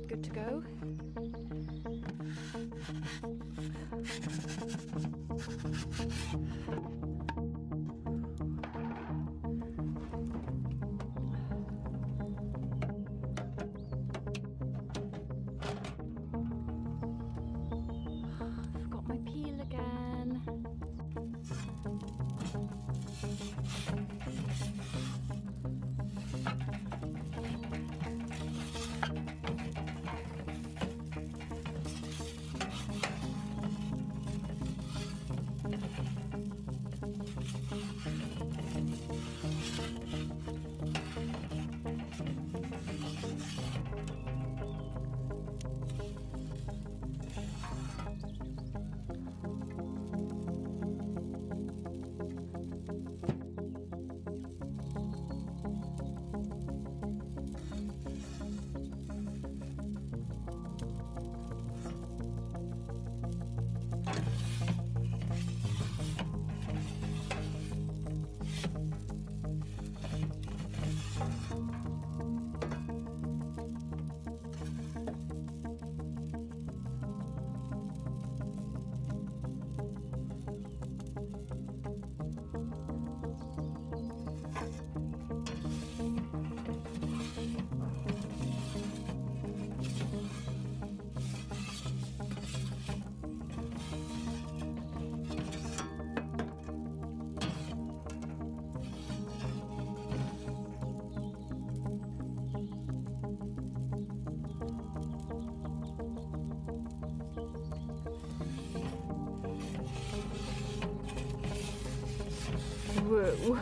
Good to go. Forgot my peel again. Whoa.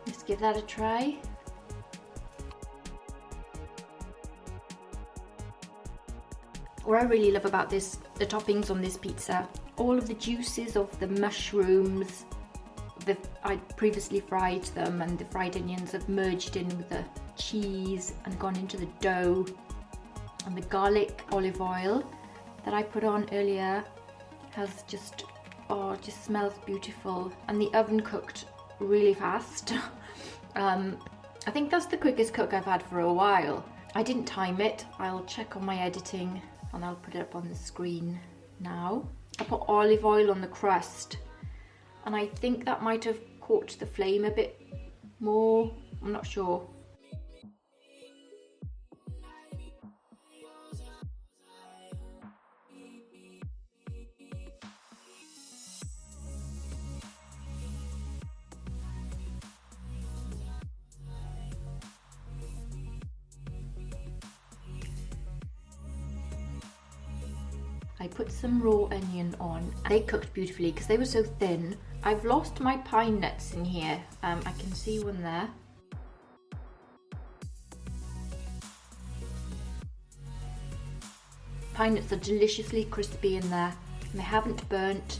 Let's give that a try. What I really love about this, the toppings on this pizza, all of the juices of the mushrooms, I previously fried them, and the fried onions have merged in with the cheese and gone into the dough, and the garlic olive oil that I put on earlier has just, oh, it just smells beautiful, and the oven cooked really fast. I think that's the quickest cook I've had for a while. I didn't time it. I'll check on my editing and I'll put it up on the screen now. I put olive oil on the crust, and I think that might have caught the flame a bit more. I'm not sure. I put some raw onion on. They cooked beautifully because they were so thin. I've lost my pine nuts in here. I can see one there. Pine nuts are deliciously crispy in there and they haven't burnt.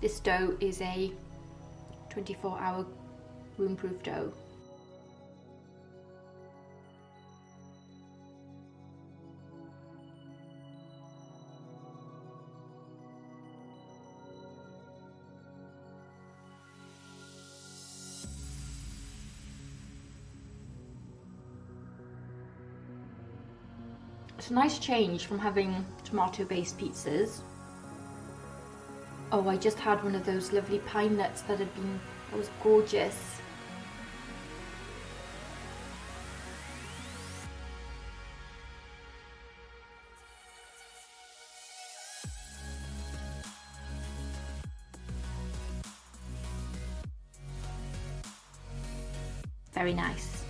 This dough is a 24-hour room-proof dough. It's a nice change from having tomato-based pizzas. Oh, I just had one of those lovely pine nuts that was gorgeous. Very nice.